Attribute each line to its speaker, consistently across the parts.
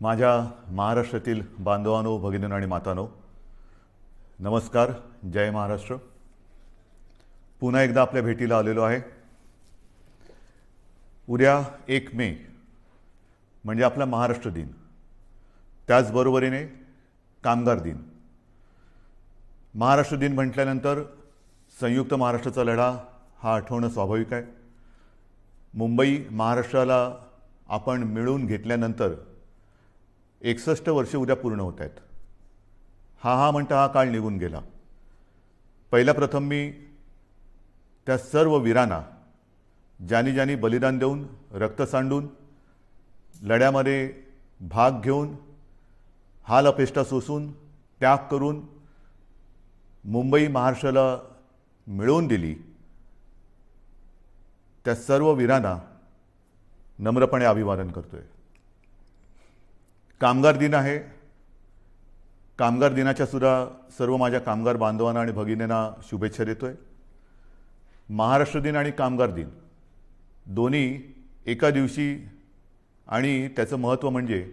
Speaker 1: माझ्या महाराष्ट्रातील बांधवांनो, भगिनींनो आणि मातांनो, नमस्कार. जय महाराष्ट्र. पुन्हा एकदा आपल्या भेटीला आलेलो आहे. उद्या 1 मे म्हणजे आपला महाराष्ट्र दिन, त्याचबरोबरीने कामगार दिन. महाराष्ट्र दिन म्हटल्यानंतर संयुक्त महाराष्ट्राचा लढा हा आठवणं स्वाभाविक आहे. मुंबई महाराष्ट्राला आपण मिळवून घेतल्यानंतर 61 वर्षे उद्या पूर्ण होत आहेत. हा म्हणता हा काळ निघून गेला. पहिल्या प्रथम मी त्या सर्व वीरांना, ज्यांनी ज्यांनी बलिदान देऊन, रक्त सांडून, लढ्यामध्ये भाग घेऊन, हाल अपेष्टा सोसून, त्याग करून मुंबई महाराष्ट्राला मिळवून दिली, त्या सर्व वीरांना नम्रपणे अभिवादन करतोय. कामगार दिन आहे. कामगार दिनाच्या सुद्धा सर्व माझ्या कामगार बांधवांना आणि भगिनींना शुभेच्छा देतोय. महाराष्ट्र दिन आणि कामगार दिन दोन्ही एका दिवशी, आणि त्याचं महत्त्व म्हणजे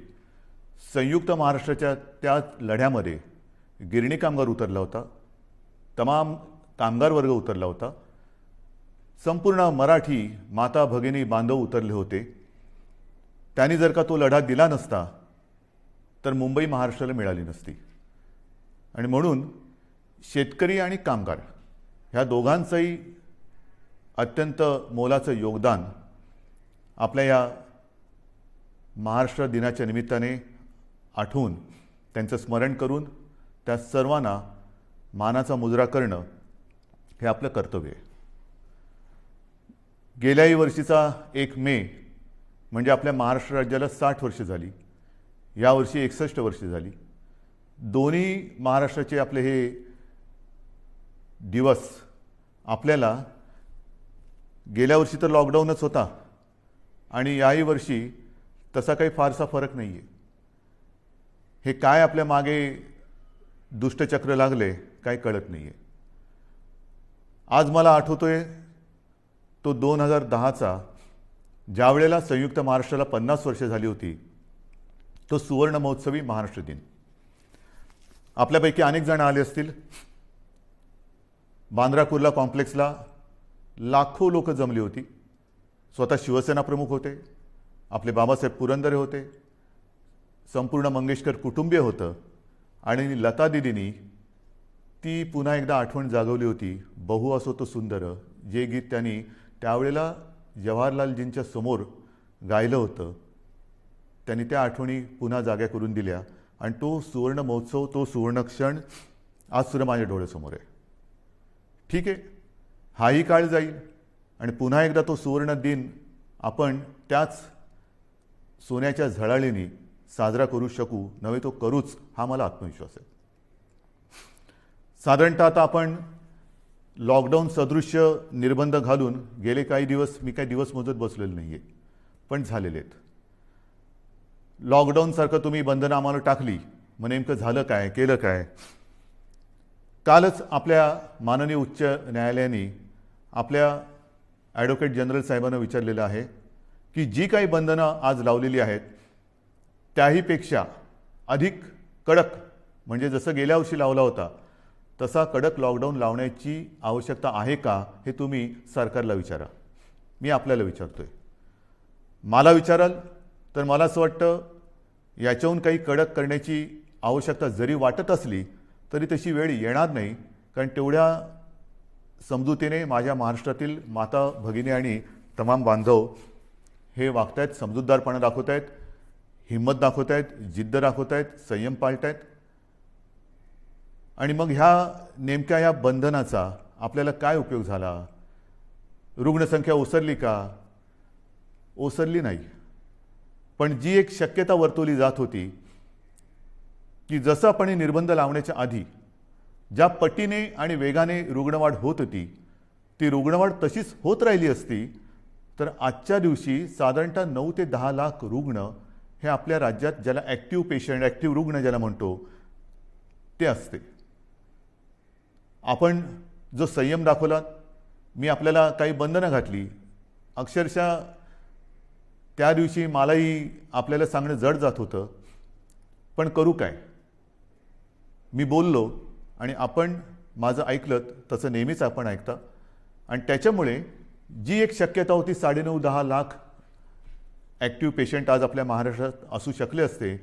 Speaker 1: संयुक्त महाराष्ट्राच्या त्या लढ्यामध्ये गिरणी कामगार उतरला होता, तमाम कामगार वर्ग उतरला होता, संपूर्ण मराठी माता भगिनी बांधव उतरले होते. त्यांनी जर का तो लढा दिला नसता तर मुंबई महाराष्ट्राला मिळाली नसती. आणि म्हणून शेतकरी आणि कामगार ह्या दोघांचंही अत्यंत मोलाचं योगदान आपल्या या महाराष्ट्र दिनाच्या निमित्ताने आठवून, त्यांचं स्मरण करून त्या सर्वांना मानाचा मुजरा करणं हे आपलं कर्तव्य आहे. गेल्याही वर्षीचा 1 मे म्हणजे आपल्या महाराष्ट्र राज्याला 60 वर्षे झाली. यावर्षी 61 वर्षे झाली. दोन्ही महाराष्ट्राचे आपले हे दिवस आपल्याला, गेल्या वर्षी तर लॉकडाऊनच होता आणि याही वर्षी तसा काही फारसा फरक नाही आहे. हे काय आपल्या मागे दुष्टचक्र लागले काय कळत नाही आहे. आज मला आठवतोय तो 2010चा, ज्या वेळेला संयुक्त महाराष्ट्राला 50 वर्षे झाली होती, तो सुवर्ण महोत्सवी महाराष्ट्र दिन. आपल्यापैकी अनेक जण आले असतील. बांद्रा कुर्ला कॉम्प्लेक्सला लाखो लोक जमली होती. स्वतः शिवसेना प्रमुख होते, आपले बाबासाहेब पुरंदरे होते, संपूर्ण मंगेशकर कुटुंबीय होतं, आणि लता दिदींनी ती पुन्हा एकदा आठवण जागवली होती. बहु असो तो सुंदर, जे गीत त्यांनी त्यावेळेला जवाहरलालजींच्या समोर गायलं होतं, त्यांनी त्या आठवणी पुन्हा जाग्या करून दिल्या. आणि तो सुवर्ण महोत्सव, तो सुवर्ण क्षण आज सुद्धा माझ्या डोळ्यासमोर आहे. ठीक आहे, हाही काळ जाईल आणि पुन्हा एकदा तो सुवर्ण दिन आपण त्याच सोन्याच्या झळाळीने साजरा करू शकू, नव्हे तो करूच, हा मला आत्मविश्वास आहे. साधारणतः आता आपण लॉकडाऊन सदृश्य निर्बंध घालून गेले काही दिवस, मी काही दिवस मोजत बसलेलो नाही आहे, पण झालेले आहेत. लॉकडाऊनसारखं तुम्ही बंधनं आम्हाला टाकली, मग नेमकं झालं काय, केलं काय? कालच आपल्या माननीय उच्च न्यायालयाने आपल्या ॲडव्होकेट जनरल साहेबांना विचारलेलं आहे की जी काही बंधनं आज लावलेली आहेत त्याहीपेक्षा अधिक कडक, म्हणजे जसं गेल्या वर्षी लावला होता तसा कडक लॉकडाऊन लावण्याची आवश्यकता आहे का, हे तुम्ही सरकारला विचारा. मी आपल्याला विचारतोय. मला विचाराल तर मला असं वाटतं याच्याहून काही कडक करण्याची आवश्यकता जरी वाटत असली तरी तशी वेळ येणार नाही. कारण तेवढ्या समजुतीने माझ्या महाराष्ट्रातील माता भगिनी आणि तमाम बांधव हे वागत आहेत, समजूतदारपणा दाखवत आहेत, हिंमत दाखवत आहेत, जिद्द दाखवत आहेत, संयम पाळत आहेत. आणि मग नेमक्या ह्या बंधनाचा आपल्याला काय उपयोग झाला? रुग्णसंख्या ओसरली का? ओसरली नाही. पण जी एक शक्यता वर्तवली जात होती की जसं आपण निर्बंध लावण्याच्या आधी ज्या पटीने आणि वेगाने रुग्णवाढ होत होती, ती रुग्णवाढ तशीच होत राहिली असती तर आजच्या दिवशी साधारणतः 9 ते 10 लाख रुग्ण हे आपल्या राज्यात, ज्याला ॲक्टिव्ह पेशंट, ॲक्टिव्ह रुग्ण ज्याला म्हणतो, ते असते. आपण जो संयम दाखवला, मी आपल्याला काही बंधनं घातली, अक्षरशः त्या दिवशी मलाही आपल्याला सांगणं जड जात होतं पण करू काय? मी बोललो आणि आपण माझं ऐकलं तसं नेहमीच आपण ऐकता आणि त्याच्यामुळे जी एक शक्यता होती 9.5-10 लाख ॲक्टिव्ह पेशंट आज आपल्या महाराष्ट्रात असू शकले असते,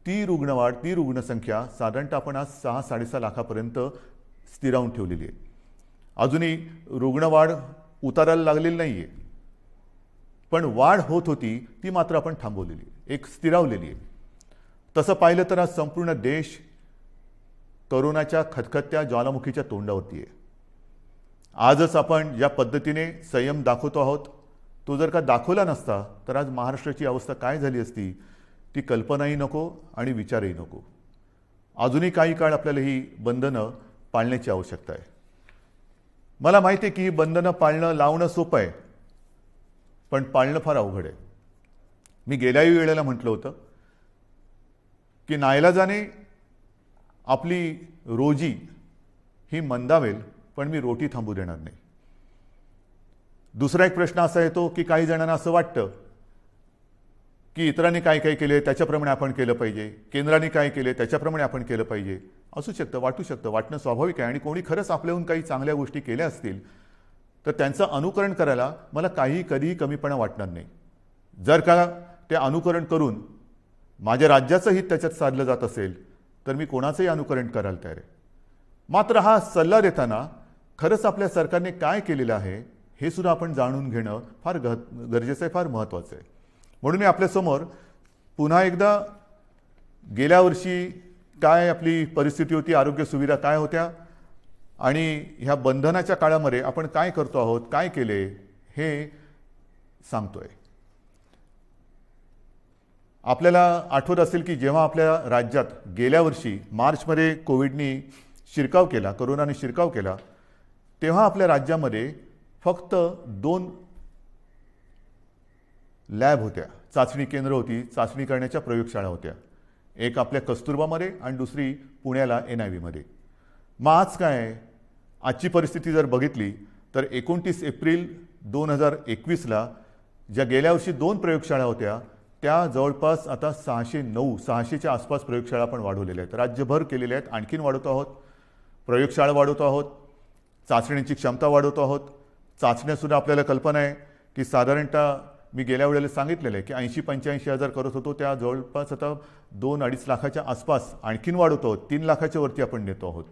Speaker 1: ती रुग्णवाढ, ती रुग्णसंख्या साधारणतः आपण आज 6-6.5 लाखापर्यंत स्थिरावून ठेवलेली आहे. अजूनही रुग्णवाढ उतारायला लागलेली नाही आहे, पण वाढ होत होती ती मात्र आपण थांबवलेली आहे, एक स्थिरावलेली आहे. तसं पाहिलं तर आज संपूर्ण देश करोनाच्या खतखत्या ज्वालामुखीच्या तोंडावरती आहे. आजच आपण ज्या पद्धतीने संयम दाखवतो आहोत, तो जर का दाखवला नसता तर आज महाराष्ट्राची अवस्था काय झाली असती ती कल्पनाही नको आणि विचारही नको. अजूनही काही काळ आपल्याला ही बंधनं पाळण्याची आवश्यकता आहे. मला माहिती आहे की ही बंधनं पाळणं लावणं सोपं आहे, पण पाळणं फार अवघड आहे. मी गेल्याही वेळेला म्हटलं होतं की नाईलाजाने आपली रोजी ही मंदावेल, पण मी रोटी थांबू देणार नाही. दुसरा एक प्रश्न असा येतो की काही जणांना असं वाटतं की इतरांनी काय काय केले त्याच्याप्रमाणे आपण केलं पाहिजे, केंद्राने काय केले त्याच्याप्रमाणे आपण केलं पाहिजे. असू शकतं, वाटू शकतं, वाटणं स्वाभाविक आहे. आणि कोणी खरंच आपल्याहून काही चांगल्या गोष्टी केल्या असतील तर त्यांचं अनुकरण करायला मला कधीही कमीपणा वाटणार नाही. जर का ते अनुकरण करून माझ्या राज्याचं हित त्याच्यात साधलं जात असेल तर मी कोणाचंही अनुकरण करायला तयार आहे. मात्र हा सल्ला देताना खरंच आपल्या सरकारने काय केलेलं आहे हे सुद्धा आपण जाणून घेणं फार गरजेचं आहे, फार महत्त्वाचं आहे. म्हणून मी आपल्यासमोर पुन्हा एकदा गेल्या वर्षी काय आपली परिस्थिती होती, आरोग्य सुविधा काय होत्या आणि ह्या बंधनाच्या काळामध्ये आपण काय करतो आहोत, काय केले हे सांगतोय. आपल्याला आठवत असेल की जेव्हा आपल्या राज्यात गेल्या वर्षी मार्चमध्ये कोविडनी शिरकाव केला, कोरोनाने शिरकाव केला, तेव्हा आपल्या राज्यामध्ये फक्त 2 लॅब होत्या, चाचणी केंद्र होती, चाचणी करण्याच्या प्रयोगशाळा होत्या. एक आपल्या कस्तुरबामध्ये आणि दुसरी पुण्याला NIV मध्ये. मग आज काय, आजची परिस्थिती जर बघितली तर 29 एप्रिल 2021ला ज्या गेल्या वर्षी 2 प्रयोगशाळा होत्या त्या जवळपास आता 600च्या आसपास प्रयोगशाळा आपण वाढवलेल्या आहेत, राज्यभर केलेल्या आहेत. आणखीन वाढवतो आहोत, प्रयोगशाळा वाढवतो आहोत, चाचण्यांची क्षमता वाढवतो आहोत. चाचण्यासुद्धा आपल्याला कल्पना आहे की साधारणतः मी गेल्या वेळेला सांगितलेलं आहे की 80-85 हजार करत होतो, त्या जवळपास आता 2-2.5 लाखाच्या आसपास आणखीन वाढवतो आहोत, 3 लाखाच्या वरती आपण नेतो आहोत.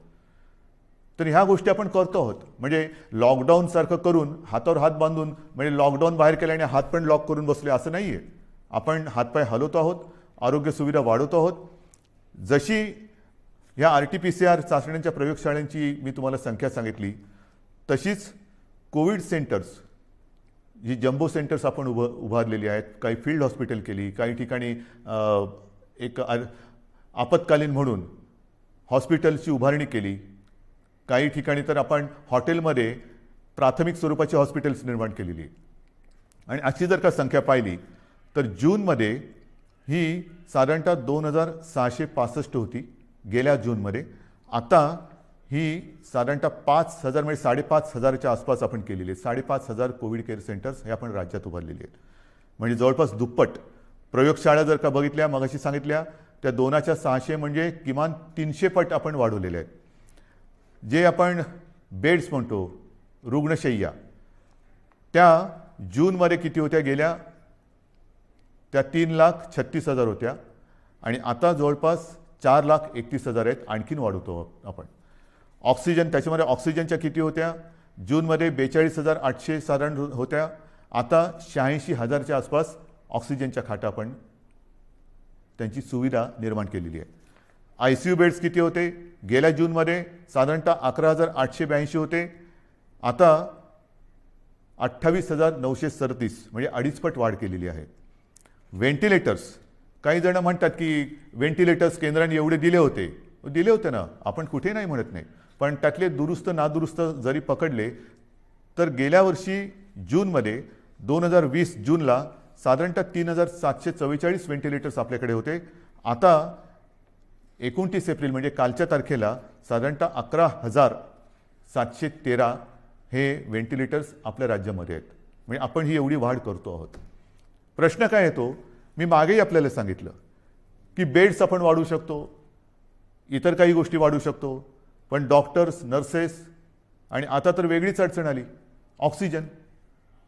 Speaker 1: तर ह्या गोष्टी आपण करतो आहोत. म्हणजे लॉकडाऊनसारखं करून हातावर हात बांधून म्हणजे लॉकडाऊन बाहेर केल्याने हात पण लॉक करून बसले असं नाही आहे. आपण हातपाय हलवतो आहोत, आरोग्य सुविधा वाढवतो आहोत. जशी ह्या RT-PCR चाचण्यांच्या प्रयोगशाळांची मी तुम्हाला संख्या सांगितली, तशीच कोविड सेंटर्स, जी जम्बो सेंटर्स आपण उभारलेली आहेत, काही फील्ड हॉस्पिटल केली, काही ठिकाणी एक आपत्कालीन म्हणून हॉस्पिटलची उभारणी केली, काही ठिकाणी तर आपण हॉटेलमध्ये प्राथमिक स्वरूपाची हॉस्पिटल्स निर्माण केलेली. आणि अशी जर का संख्या पाहिली तर जूनमध्ये ही साधारणतः 2665 होती गेल्या जूनमध्ये. आता ही साधारणतः 5000 म्हणजे 5500च्या आसपास आपण केलेली आहे. 5500 कोविड केअर सेंटर्स हे आपण राज्यात उभारलेली आहेत. म्हणजे जवळपास दुप्पट. प्रयोगशाळा जर का बघितल्या, मगाशी सांगितल्या, त्या 2च्या 600 म्हणजे किमान 300 पट आपण वाढवलेले आहेत. जे आपण बेड्स म्हणतो, रुग्णशय्या, त्या जूनमध्ये किती होत्या गेल्या, त्या 3,36,000 होत्या आणि आता जवळपास 4,31,000 आहेत. आणखीन वाढवतो आपण. ऑक्सिजन, त्याच्यामध्ये ऑक्सिजनच्या किती होत्या, जूनमध्ये 42,800 साधारण होत्या, आता 86,000च्या आसपास ऑक्सिजनच्या खाटा आपण त्यांची सुविधा निर्माण केलेली आहे. ICU बेड्स किती होते, गेल्या जूनमध्ये साधारणतः 11,882 होते, आता 28,937 म्हणजे 2.5 पट वाढ केलेली आहे. व्हेंटिलेटर्स, काही जण म्हणतात की व्हेंटिलेटर्स केंद्राने एवढे दिले होते ना, आपण कुठे नाही म्हणत नाही, पण त्यातले दुरुस्त नादुरुस्त जरी पकडले तर गेल्या वर्षी जूनमध्ये 2020 जूनला साधारणतः 3,744 व्हेंटिलेटर्स आपल्याकडे होते. आता 29 एप्रिल म्हणजे कालच्या तारखेला साधारणतः 11,713 हे व्हेंटिलेटर्स आपल्या राज्यामध्ये आहेत. म्हणजे आपण ही एवढी वाढ करतो आहोत. प्रश्न काय येतो, मी मागेही आपल्याला सांगितलं की बेड्स आपण वाढवू शकतो, इतर काही गोष्टी वाढवू शकतो, पण डॉक्टर्स, नर्सेस आणि आता तर वेगळीच अडचण आली, ऑक्सिजन.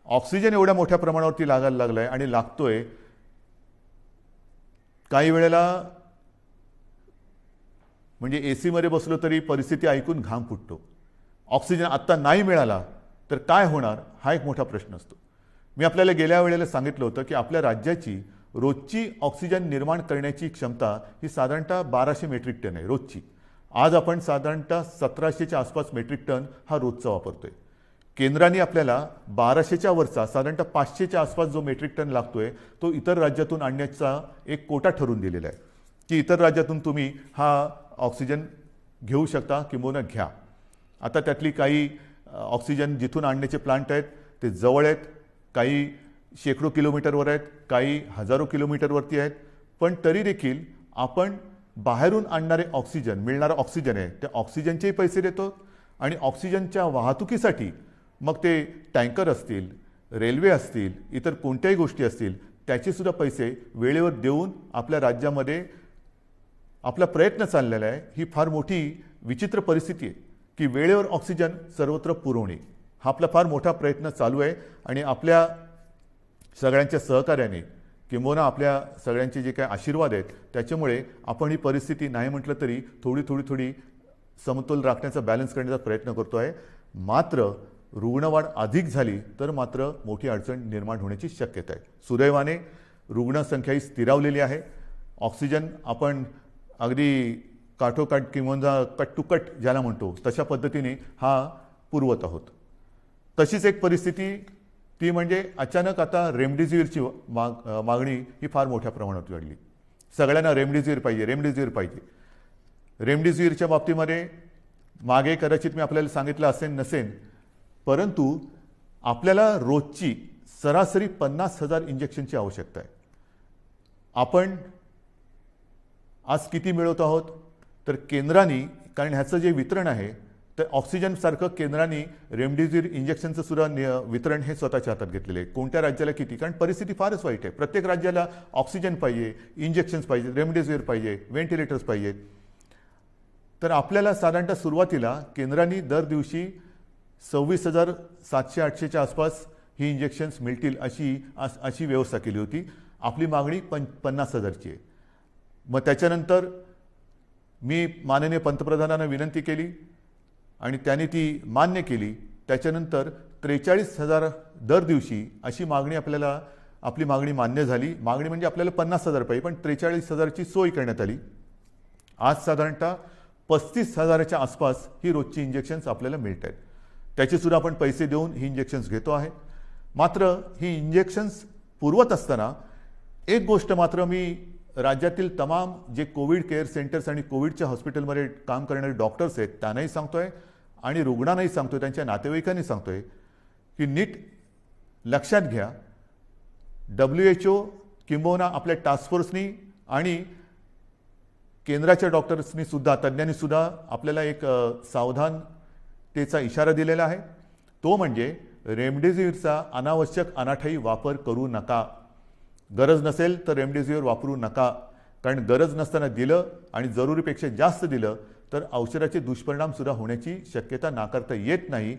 Speaker 1: ऑक्सिजन एवढ्या मोठ्या प्रमाणावरती लागायला लागलाय आणि लागतोय. काही वेळेला म्हणजे एसी मध्ये बसलो तरी परिस्थिती ऐकून घाम फुटतो. ऑक्सिजन आत्ता नाही मिळाला तर काय होणार हा एक मोठा प्रश्न असतो. मी आपल्याला गेल्या वेळेला सांगितलं होतं की आपल्या राज्याची रोजची ऑक्सिजन निर्माण करण्याची क्षमता ही साधारणतः 1200 मेट्रिक टन आहे रोजची. आज आपण साधारणतः 1700च्या आसपास मेट्रिक टन हा रोजचा वापरतोय. केंद्राने आपल्याला 1200च्या वरचा साधारणतः 500च्या आसपास जो मेट्रिक टन लागतोय तो इतर राज्यातून आणण्याचा एक कोटा ठरवून दिलेला आहे की इतर राज्यातून तुम्ही हा ऑक्सिजन घेऊ शकता किंवा घ्या. आता त्यातली काही ऑक्सिजन जिथून आणण्याचे प्लांट आहेत ते जवळ आहेत, काही शेकडो किलोमीटरवर आहेत, काही हजारो किलोमीटरवरती आहेत, पण तरी देखील आपण बाहेरून आणणारे ऑक्सिजन, मिळणारा ऑक्सिजन आहे त्या ऑक्सिजनचेही पैसे देतो आणि ऑक्सिजनच्या वाहतुकीसाठी मग ते टँकर असतील, रेल्वे असतील, इतर कोणत्याही गोष्टी असतील त्याचे सुद्धा पैसे वेळेवर देऊन आपल्या राज्यामध्ये आपला प्रयत्न चाललेला आहे. ही फार मोठी विचित्र परिस्थिती आहे की वेळेवर ऑक्सिजन सर्वत्र पुरवणे हा आपला फार मोठा प्रयत्न चालू आहे आणि आपल्या सगळ्यांच्या सहकार्याने किंबहुना आपल्या सगळ्यांचे जे काही आशीर्वाद आहेत त्याच्यामुळे आपण ही परिस्थिती नाही म्हटलं तरी थोडी समतोल राखण्याचा, बॅलन्स करण्याचा प्रयत्न करतो आहे. मात्र रुग्णवाढ अधिक झाली तर मात्र मोठी अडचण निर्माण होण्याची शक्यता आहे. सुदैवाने रुग्णसंख्या ही स्थिरावलेली आहे. ऑक्सिजन आपण अगदी काठोकाठ किंवा कट टू कट ज्याला म्हणतो तशा पद्धतीने हा पुरवत आहोत. तशीच एक परिस्थिती ती म्हणजे अचानक आता रेमडेसिवीरची मागणी ही फार मोठ्या प्रमाणात वाढली. सगळ्यांना रेमडेसिवीर पाहिजे. रेमडेसिवीरच्या बाबतीमध्ये मागे कदाचित मी आपल्याला सांगितलं असेल नसेल, परंतु आपल्याला रोजची सरासरी 50,000 इंजेक्शनची आवश्यकता आहे. आपण आज किती मिळवत आहोत तर केंद्राने, कारण ह्याचं जे वितरण आहे तर ऑक्सिजनसारखं केंद्राने रेमडेसिवीर इंजेक्शनचं सुद्धा वितरण हे स्वतःच्या हातात घेतलेले आहे. कोणत्या राज्याला किती, कारण परिस्थिती फारच वाईट आहे. प्रत्येक राज्याला ऑक्सिजन पाहिजे, इंजेक्शन्स पाहिजे, रेमडेसिवीर पाहिजे, व्हेंटिलेटर्स पाहिजेत. तर आपल्याला साधारणतः सुरुवातीला केंद्राने दर दिवशी 26,700-800च्या आसपास ही इंजेक्शन्स मिळतील अशी व्यवस्था केली होती. आपली मागणी 50,000ची आहे. मग त्याच्यानंतर मी माननीय पंतप्रधानांना विनंती केली आणि त्यांनी ती मान्य केली. त्याच्यानंतर 43,000 दर दिवशी अशी मागणी आपली मागणी मान्य झाली. मागणी म्हणजे आपल्याला 50,000 पाहिजे, पण 43,000ची सोय करण्यात आली. आज साधारणतः 35,000च्या आसपास ही रोजची इंजेक्शन्स आपल्याला मिळत आहेत. त्याचे सुद्धा आपण पैसे देऊन ही इंजेक्शन्स घेतो आहे. मात्र ही इंजेक्शन्स पुरवत असताना एक गोष्ट मात्र मी राज्यातील तमाम जे कोविड केअर सेंटर्स आणि कोविडच्या हॉस्पिटलमध्ये काम करणारे डॉक्टर्स आहेत त्यांनाही सांगतोय आणि रुग्णांनाही सांगतोय, त्यांच्या नातेवाईकांनी सांगतोय की नीट लक्षात घ्या, WHO किंबहुना आपल्या टास्क फोर्सनी आणि केंद्राच्या डॉक्टर्सनी सुद्धा, तज्ज्ञांनी सुद्धा आपल्याला एक सावधानतेचा इशारा दिलेला आहे. तो म्हणजे रेमडेसिवीरचा अनावश्यक अनाठायी वापर करू नका. गरज नसेल तर रेमडेसिवीर वापरू नका, कारण गरज नसताना दिलं आणि जरुरीपेक्षा जास्त दिलं तर औषधाचे दुष्परिणाम सुद्धा होण्याची शक्यता नाकारता येत नाही.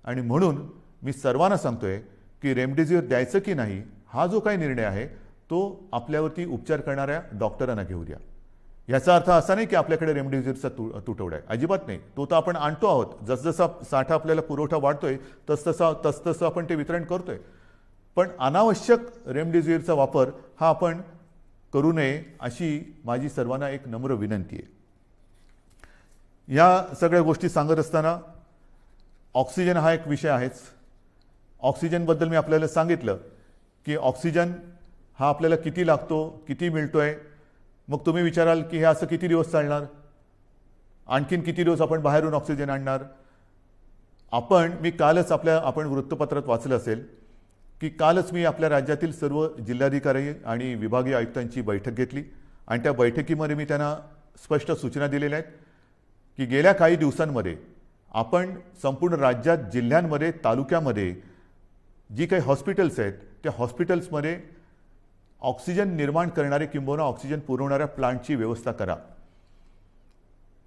Speaker 1: आणि म्हणून मी सर्वांना सांगतोय की रेमडेसिवीर द्यायचं की नाही हा जो काही निर्णय आहे तो आपल्यावरती उपचार करणाऱ्या डॉक्टरांना घेऊ द्या. याचा अर्थ असा नाही की आपल्याकडे रेमडेसिवीरचा तुटवडा आहे, अजिबात नाही. तो तर आपण आणतो आहोत. जसजसा साठा आपल्याला पुरवठा वाढतोय तसतसं आपण ते वितरण करतोय. पण अनावश्यक रेमडेसिवीरचा वापर हा आपण करू नये अशी माझी सर्वांना एक नम्र विनंती आहे. या सगळ्या गोष्टी सांगत असताना ऑक्सिजन हा एक विषय आहेच. ऑक्सिजनबद्दल मी आपल्याला सांगितलं की ऑक्सिजन हा आपल्याला किती लागतो, किती मिळतोय. मग तुम्ही विचाराल की हे असं किती दिवस चालणार, आणखीन किती दिवस आपण बाहेरून ऑक्सिजन आणणार. मी कालच आपण वृत्तपत्रात वाचलं असेल की कालच मी आपल्या राज्यातील सर्व जिल्हाधिकारी आणि विभागीय आयुक्तांची बैठक घेतली आणि त्या बैठकीमध्ये मी त्यांना स्पष्ट सूचना दिलेल्या आहेत की गेल्या काही दिवसांमध्ये आपण संपूर्ण राज्यात, जिल्ह्यांमध्ये, तालुक्यामध्ये जी काही हॉस्पिटल्स आहेत त्या हॉस्पिटल्समध्ये ऑक्सिजन निर्माण करणारे किंबहुना ऑक्सिजन पुरवणाऱ्या प्लांटची व्यवस्था करा.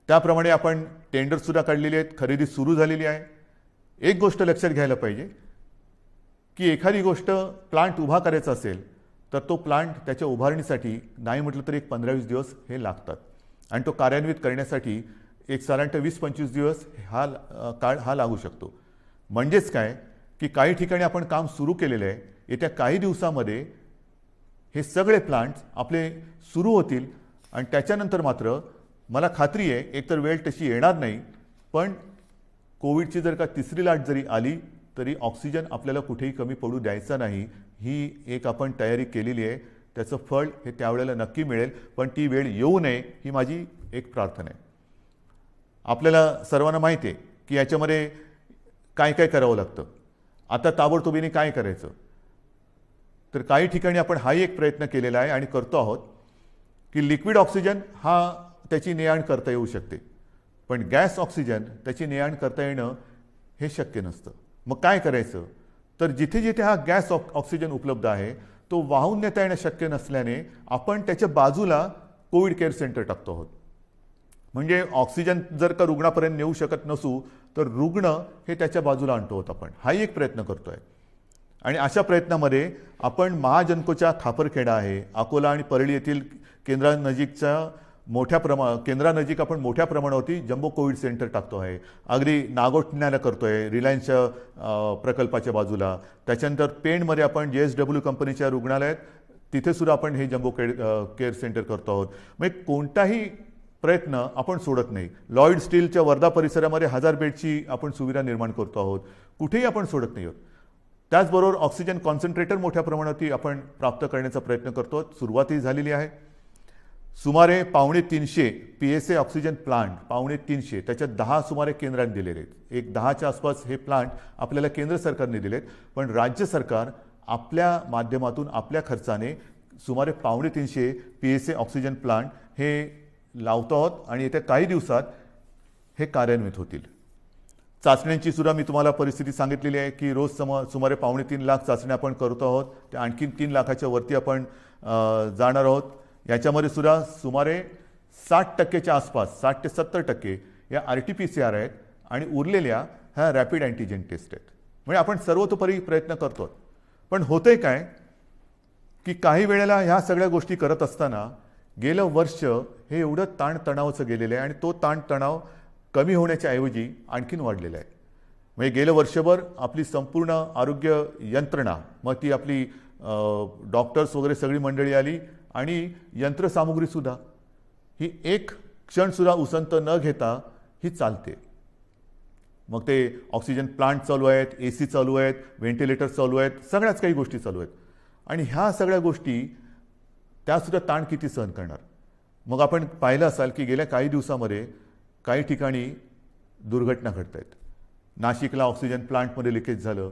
Speaker 1: त्याप्रमाणे आपण टेंडरसुद्धा काढलेली आहेत, खरेदी सुरू झालेली आहे. एक गोष्ट लक्षात घ्यायला पाहिजे की एखादी गोष्ट प्लांट उभा करायचा असेल तर तो प्लांट त्याच्या उभारणीसाठी नाही म्हटलं तर 15-20 दिवस हे लागतात आणि तो कार्यान्वित करण्यासाठी एक साधारणतः 20-25 दिवस काळ हा लागू शकतो. म्हणजेच काय की काही ठिकाणी आपण काम सुरू केलेलं आहे, येत्या काही दिवसामध्ये हे सगळे प्लांट्स आपले सुरू होतील आणि त्याच्यानंतर मात्र मला खात्री आहे एकतर वेळ तशी येणार नाही, पण कोविडची जर का तिसरी लाट जरी आली तरी ऑक्सिजन आपल्याला कुठेही कमी पडू द्यायचा नाही. ही एक आपण तयारी केलेली आहे. त्याचं फळ हे त्यावेळेला नक्की मिळेल, पण ती वेळ येऊ नये ही माझी एक प्रार्थना आहे. आपल्याला सर्वांना माहिती आहे की याच्यामध्ये काय काय करावं लागतं. आता ताबडतोबीने काय करायचं, तर काही ठिकाणी आपण हाही एक प्रयत्न केलेला आहे आणि करतो आहोत की लिक्विड ऑक्सिजन हा त्याची ने-आण करता येऊ शकते, पण गॅस ऑक्सिजन त्याची ने-आण करता येणं हे शक्य नसतं. मग काय करायचं, तर जिथे जिथे हा गॅस ऑक्सिजन उपलब्ध आहे तो वाहून नेता येणं शक्य नसल्याने आपण त्याच्या बाजूला कोविड केअर सेंटर टाकतो आहोत. म्हणजे ऑक्सिजन जर का रुग्णापर्यंत नेऊ शकत नसू तर रुग्ण हे त्याच्या बाजूला आणतो आहोत आपण. हाही एक प्रयत्न करतोय आणि अशा प्रयत्नामध्ये आपण महाजनकोच्या खापरखेडा आहे, अकोला आणि परळी येथील केंद्रानजीकच्या केंद्रानजीक आपण मोठ्या प्रमाणावरती जम्बो कोविड सेंटर टाकतो आहे. अगदी नागोठण्याला करतोय रिलायन्सच्या प्रकल्पाच्या बाजूला. त्याच्यानंतर पेणमध्ये आपण JSW कंपनीच्या रुग्णालयात तिथे सुद्धा आपण हे जम्बो केअर सेंटर करतो आहोत. म्हणजे कोणताही प्रयत्न आपण सोडत नाही. लॉयड स्टीलच्या वर्धा परिसरामध्ये 1000 बेडची आपण सुविधा निर्माण करतो आहोत. कुठेही आपण सोडत नाही आहोत. त्याचबरोबर ऑक्सिजन कॉन्सन्ट्रेटर मोठ्या प्रमाणात आपण प्राप्त करण्याचा प्रयत्न करतो आहोत. सुरुवातही झालेली आहे. सुमारे 350 PSA ऑक्सिजन प्लांट 350 त्याच्यात 10 सुमारे केंद्राने दिलेले आहेत. एक 10च्या आसपास हे प्लांट आपल्याला केंद्र सरकारने दिलेत, पण राज्य सरकार आपल्या माध्यमातून आपल्या खर्चाने सुमारे 350 PSA ऑक्सिजन प्लांट हे लावतो आहोत आणि येत्या काही दिवसात हे कार्यान्वित होतील. चाचण्यांची सुद्धा मी तुम्हाला परिस्थिती सांगितलेली आहे की रोज सुमारे 2.5 लाख चाचण्या आपण करतो आहोत. त्या आणखीन 3 लाखाच्या वरती आपण जाणार आहोत. याच्यामध्ये सुद्धा सुमारे 60%च्या आसपास 60 ते 70% या RT-PCR आहेत आणि उरलेल्या ह्या रॅपिड अँटीजेन टेस्ट आहेत. म्हणजे आपण सर्वतोपरी प्रयत्न करतो. पण होतंय काय की काही वेळेला ह्या सगळ्या गोष्टी करत असताना गेलं वर्ष हे एवढं ताणतणावाचं गेलेलं आहे आणि तो ताणतणाव कमी होण्याच्या ऐवजी आणखीन वाढलेला आहे. म्हणजे गेलं वर्षभर आपली संपूर्ण आरोग्य यंत्रणा, मग ती आपली डॉक्टर्स वगैरे सगळी मंडळी आली आणि यंत्रसामुग्रीसुद्धा ही एक क्षणसुद्धा उसंत न घेता ही चालते. मग ते ऑक्सिजन प्लांट चालू आहेत, AC चालू आहेत, व्हेंटिलेटर चालू आहेत, सगळ्याच काही गोष्टी चालू आहेत. आणि ह्या सगळ्या गोष्टी त्यासुद्धा ताण किती सहन करणार. मग आपण पाहिलं असाल की गेल्या काही दिवसामध्ये काही ठिकाणी दुर्घटना घडत आहेत. नाशिकला ऑक्सिजन प्लांटमध्ये लिकेज झालं.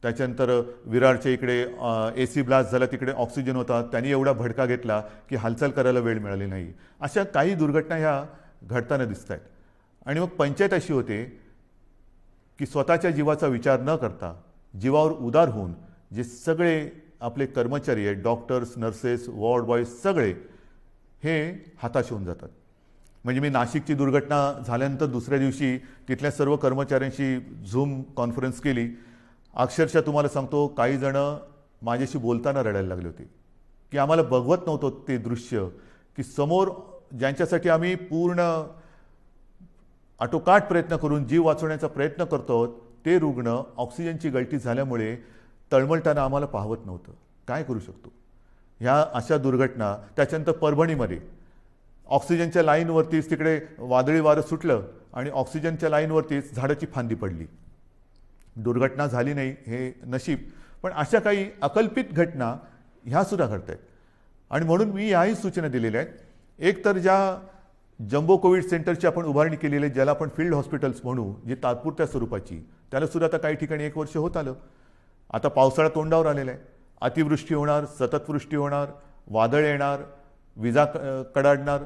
Speaker 1: त्याच्यानंतर विरारच्या इकडे AC ब्लास्ट झाला, तिकडे ऑक्सिजन होता, त्यांनी एवढा भडका घेतला की हालचाल करायला वेळ मिळाली नाही. अशा काही दुर्घटना ह्या घडताना दिसत आहेत. आणि मग पंचायत अशी होते की स्वतःच्या जीवाचा विचार न करता जीवावर उदार होऊन जे सगळे आपले कर्मचारी आहेत, डॉक्टर्स, नर्सेस, वॉर्ड बॉयज सगळे हे हताश होऊन जातात. म्हणजे मी नाशिकची दुर्घटना झाल्यानंतर दुसऱ्या दिवशी तिथल्या सर्व कर्मचाऱ्यांशी झूम कॉन्फरन्स केली. अक्षरशः तुम्हाला सांगतो काही जण माझ्याशी बोलताना रडायला लागले होते की आम्हाला बघवत नव्हतं ते दृश्य की समोर ज्यांच्यासाठी आम्ही पूर्ण आटोकाट प्रयत्न करून जीव वाचवण्याचा प्रयत्न करतो ते रुग्ण ऑक्सिजनची गळती झाल्यामुळे तळमळताना आम्हाला पाहवत नव्हतं. काय करू शकतो. ह्या अशा दुर्घटना. त्याच्यानंतर परभणीमध्ये ऑक्सिजनच्या लाईनवरतीच तिकडे वादळी वारं सुटलं आणि ऑक्सिजनच्या लाईनवरतीच झाडाची फांदी पडली. दुर्घटना झाली नाही हे नशीब, पण अशा काही अकल्पित घटना ह्या सुद्धा घडत आहेत. आणि म्हणून मी याही सूचना दिलेल्या आहेत. एक तर ज्या जम्बो कोविड सेंटरची आपण उभारणी केलेली आहे, ज्याला आपण फील्ड हॉस्पिटल्स म्हणू, जी तात्पुरत्या स्वरूपाची, त्याला सुद्धा आता काही ठिकाणी 1 वर्ष होत आलं. आता पावसाळा तोंडावर आलेला आहे. अतिवृष्टी होणार, सततवृष्टी होणार, वादळ येणार, विजा कडाडणार,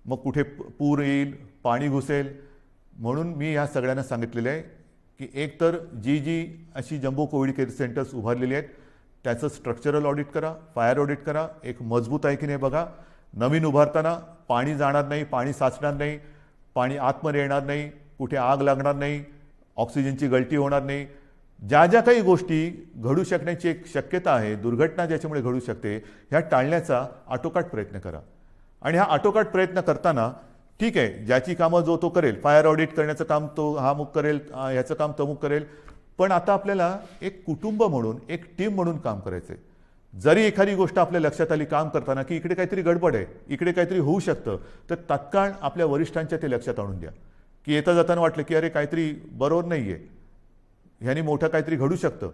Speaker 1: मग कुठे पूर येईल, पाणी घुसेल. म्हणून मी ह्या सगळ्यांना सांगितलेलं आहे की एक तर जी अशी जम्बो कोविड केअर सेंटर्स उभारलेली आहेत त्याचं स्ट्रक्चरल ऑडिट करा, फायर ऑडिट करा, एक मजबूत आहे की नाही बघा. नवीन उभारताना पाणी जाणार नाही, पाणी साचणार नाही, पाणी आतमध्ये येणार नाही, कुठे आग लागणार नाही, ऑक्सिजनची गळती होणार नाही. ज्या ज्या काही गोष्टी घडू शकण्याची एक शक्यता आहे, दुर्घटना ज्याच्यामुळे घडू शकते, ह्या टाळण्याचा आटोकाट प्रयत्न करा. आणि हा आटोकाट प्रयत्न करताना ठीक आहे, ज्याची कामं जो तो करेल, फायर ऑडिट करण्याचं काम तो हा मुक करेल, ह्याचं काम तमुक करेल, पण आता आपल्याला एक कुटुंब म्हणून, एक टीम म्हणून काम करायचं आहे. जरी एखादी गोष्ट आपल्या लक्षात आली काम करताना की इकडे काहीतरी गडबड आहे, इकडे काहीतरी होऊ शकतं, तर तात्काळ आपल्या वरिष्ठांच्या ते लक्षात आणून द्या. की येता जाताना वाटलं की अरे काहीतरी बरोबर नाही आहे, ह्यानी मोठं काहीतरी घडू शकतं.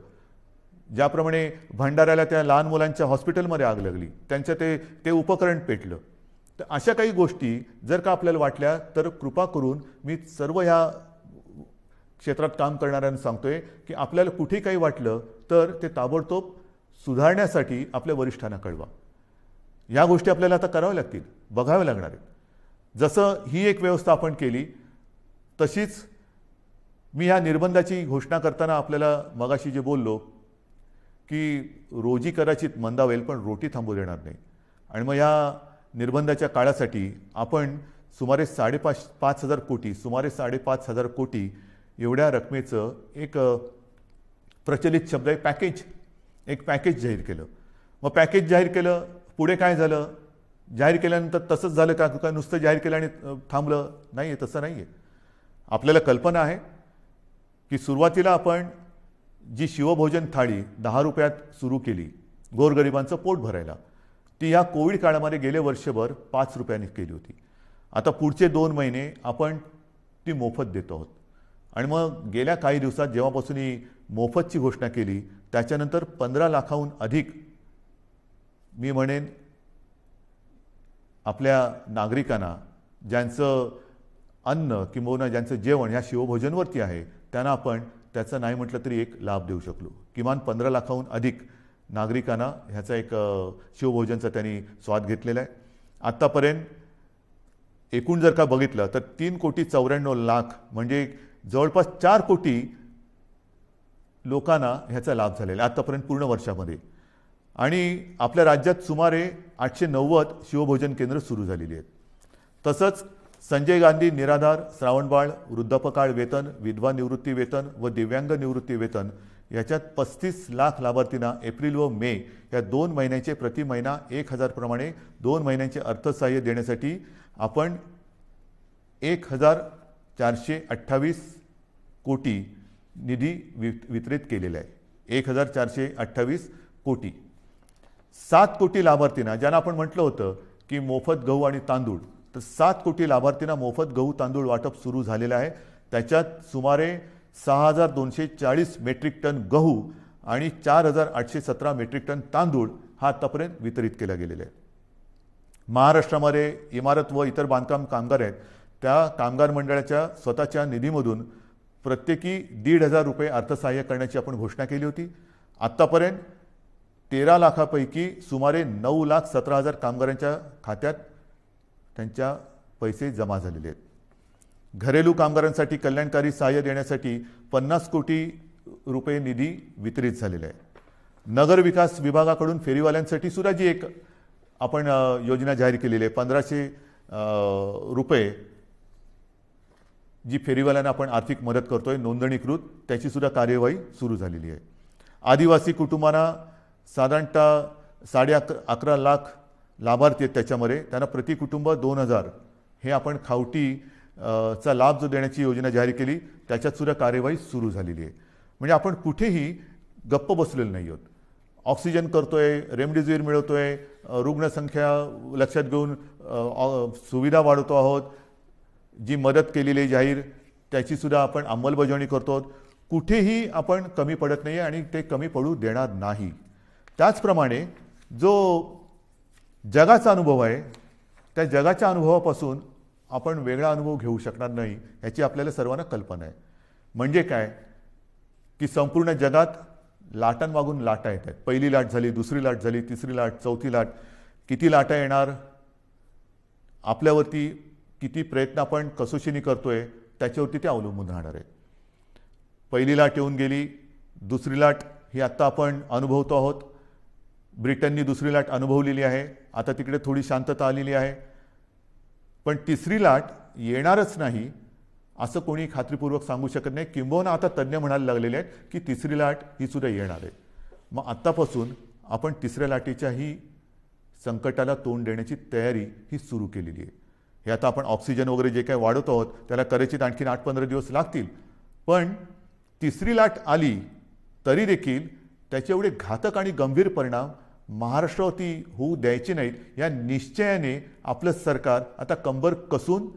Speaker 1: ज्याप्रमाणे भंडाऱ्याला त्या लहान मुलांच्या हॉस्पिटलमध्ये आग लागली, त्यांचं ते उपकरण पेटलं. तर अशा काही गोष्टी जर का आपल्याला वाटल्या तर कृपा करून मी सर्व ह्या क्षेत्रात काम करणाऱ्यांना सांगतोय की आपल्याला कुठे काही वाटलं तर ते ताबडतोब सुधारण्यासाठी आपल्या वरिष्ठांना कळवा. या गोष्टी आपल्याला आता कराव्या लागतील, बघाव्या लागणार आहेत. जसं ही एक व्यवस्था आपण केली, तशीच मी ह्या निर्बंधाची घोषणा करताना आपल्याला मगाशी जे बोललो की रोजी कदाचित मंदावेल पण रोटी थांबू देणार नाही. आणि मग या निर्बंधाच्या काळासाठी आपण सुमारे 5,500 कोटी, सुमारे 5,500 कोटी एवढ्या रकमेचं एक प्रचलित शब्द आहे पॅकेज, एक पॅकेज जाहीर केलं. मग पॅकेज जाहीर केलं, पुढे काय झालं? जाहीर केल्यानंतर तसंच झालं का नुसतं जाहीर केलं आणि थांबलं? नाही आहे, तसं नाही आहे. आपल्याला कल्पना आहे की सुरुवातीला आपण जी शिवभोजन थाळी 10 रुपयात सुरू केली गोरगरिबांचं पोट भरायला, ती या कोविड काळामध्ये गेले वर्षभर 5 रुपयांनी केली होती. आता पुढचे 2 महिने आपण ती मोफत देतो आहोत. आणि मग गेल्या काही दिवसात जेव्हापासून ही मोफतची घोषणा केली त्याच्यानंतर 15 लाखाहून अधिक मी म्हणेन आपल्या नागरिकांना ज्यांचं अन्न किंवा ज्यांचं जेवण ह्या शिवभोजनवरती आहे त्यांना आपण त्याचा नाही म्हटलं तरी एक लाभ देऊ शकलो. किमान 15 लाखाहून अधिक नागरिकांना ह्याचा एक शिवभोजनचा त्यांनी स्वाद घेतलेला आहे. आत्तापर्यंत एकूण जर का बघितलं तर 3,94,00,000 म्हणजे जवळपास 4 कोटी लोकांना ह्याचा लाभ झालेला आहे आत्तापर्यंत पूर्ण वर्षामध्ये. आणि आपल्या राज्यात सुमारे 890 शिवभोजन केंद्र सुरू झालेली आहेत. तसंच संजय गांधी निराधार, श्रावणबाळ, वृद्धापकाळ वेतन, विधवा निवृत्ती वेतन व दिव्यांग निवृत्ती वेतन याच्यात 35 लाख लाभार्थींना एप्रिल व मे या 2 महिन्यांचे प्रति महिना 1,000 प्रमाणे 2 महिन्यांचे अर्थसहाय्य देण्यासाठी आपण 1,428 कोटी निधी वितरित केलेला आहे. 1,428 कोटी. 7 कोटी लाभार्थींना, ज्यांना आपण म्हटलं होतं की मोफत गहू आणि तांदूळ, तर 7 कोटी लाभार्थींना मोफत गहू तांदूळ वाटप सुरू झालेलं आहे. त्याच्यात सुमारे 6,240 मेट्रिक टन गहू आणि 4,817 मेट्रिक टन तांदूळ हा आतापर्यंत वितरित केला गेलेला आहे. महाराष्ट्रामध्ये इमारत व इतर बांधकाम कामगार आहेत, त्या कामगार मंडळाच्या स्वतःच्या निधीमधून प्रत्येकी 1,500 रुपये अर्थसहाय्य करण्याची आपण घोषणा केली होती. आत्तापर्यंत 13 लाखापैकी सुमारे 9,17,000 कामगारांच्या खात्यात त्यांच्या पैसे जमा झालेले आहेत. घरेलू कामगारांसाठी कल्याणकारी सहाय्य देण्यासाठी 50 कोटी रुपये निधी वितरित झालेला आहे. नगर विकास विभागाकडून फेरीवाल्यांसाठी सुद्धा जी एक आपण योजना जाहीर केलेली आहे, 1,500 रुपये जी फेरीवाल्यांना आपण आर्थिक मदत करतोय नोंदणीकृत, त्याची सुद्धा कार्यवाही सुरू झालेली आहे. आदिवासी कुटुंबांना साधारणतः 11.5 लाख लाभार्थी आहेत. त्याच्यामध्ये त्यांना प्रति कुटुंब 2,000 हे आपण खावटी चा लाभ जो देण्याची योजना जाहीर केली, त्याच्यात सुद्धा कार्यवाही सुरू झालेली आहे. म्हणजे आपण कुठेही गप्प बसलेलो नाही आहोत. ऑक्सिजन करतोय, रेमडेसिवीर मिळवतोय, रुग्णसंख्या लक्षात घेऊन सुविधा वाढवतो आहोत. जी मदत केलेली जाहीर त्याची सुद्धा आपण अंमलबजावणी करतो. कुठेही आपण कमी पडत नाही आणि ते कमी पडू देणार नाही. त्याचप्रमाणे जो जगाचा अनुभव आहे, त्या जगाच्या अनुभवापासून आपण वेगळा अनुभव घेऊ शकणार नाही याची आपल्याला सर्वांना कल्पना आहे. म्हणजे काय की संपूर्ण जगात लाटांमागून लाटा येत आहेत. पहिली लाट झाली, दुसरी लाट झाली, तिसरी लाट, चौथी लाट. किती लाटा येणार, आपल्यावरती किती प्रयत्न आपण कसोशीने करतोय त्याच्यावरती ते अवलंबून राहणार आहे. पहिली लाट येऊन गेली, दुसरी लाट ही आत्ता आपण अनुभवतो आहोत. ब्रिटननी दुसरी लाट अनुभवलेली आहे, आता तिकडे थोडी शांतता आलेली आहे. पण तिसरी लाट येणारच नाही असं कोणी खात्रीपूर्वक सांगू शकत नाही. किंबहुना आता तज्ज्ञ म्हणायला लागलेले आहेत की तिसरी लाट ही सुद्धा येणार आहे. मग आत्तापासून आपण तिसऱ्या लाटेच्याही संकटाला तोंड देण्याची तयारी ही सुरू केलेली आहे. हे आता आपण ऑक्सिजन वगैरे जे काही वाढवत आहोत त्याला कदाचित आणखीन 8-15 दिवस लागतील, पण तिसरी लाट आली तरी देखील त्याचे एवढे घातक आणि गंभीर परिणाम महाराष्ट्रावरती होऊ द्यायचे नाहीत या निश्चयाने आपलं सरकार आता कंबर कसून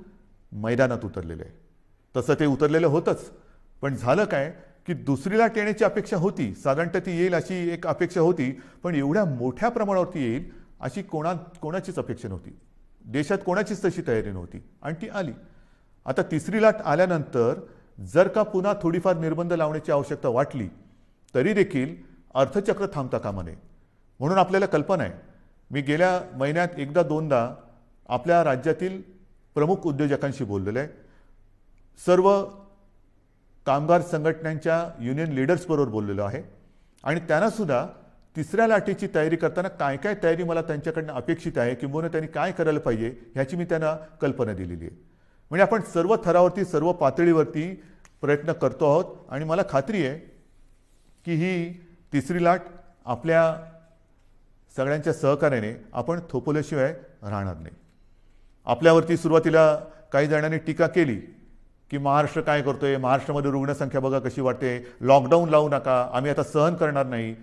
Speaker 1: मैदानात उतरलेलं आहे. तसं ते उतरलेलं होतंच, पण झालं काय की दुसरी लाट येण्याची अपेक्षा होती, साधारणतः ती येईल अशी एक अपेक्षा होती, पण एवढ्या मोठ्या प्रमाणावरती येईल अशी कोणाचीच अपेक्षा नव्हती. देशात कोणाचीच तशी तयारी नव्हती आणि ती आली. आता तिसरी लाट आल्यानंतर जर का पुन्हा थोडीफार निर्बंध लावण्याची आवश्यकता वाटली तरी देखील अर्थचक्र थांबता कामा नये. म्हणून आपल्याला कल्पना आहे, मी गेल्या महिन्यात एकदा दोनदा आपल्या राज्यातील प्रमुख उद्योजकांशी बोललेलो आहे, सर्व कामगार संघटनांच्या युनियन लीडर्सबरोबर बोललेलो आहे आणि त्यांना सुद्धा तिसऱ्या लाटेची तयारी करताना काय काय तयारी मला त्यांच्याकडनं अपेक्षित आहे किंवा त्यांनी काय करायला पाहिजे ह्याची मी त्यांना कल्पना दिलेली आहे. म्हणजे आपण सर्व थरावरती सर्व पातळीवरती प्रयत्न करतो आहोत आणि मला खात्री आहे की ही तिसरी लाट आपल्या सगळ्यांच्या सहकार्याने आपण थोपवल्याशिवाय राहणार नाही. आपल्यावरती सुरुवातीला काही जणांनी टीका केली की महाराष्ट्र काय करतोय, महाराष्ट्रामध्ये रुग्णसंख्या बघा कशी वाढते, लॉकडाऊन लावू नका, आम्ही आता सहन करणार नाही.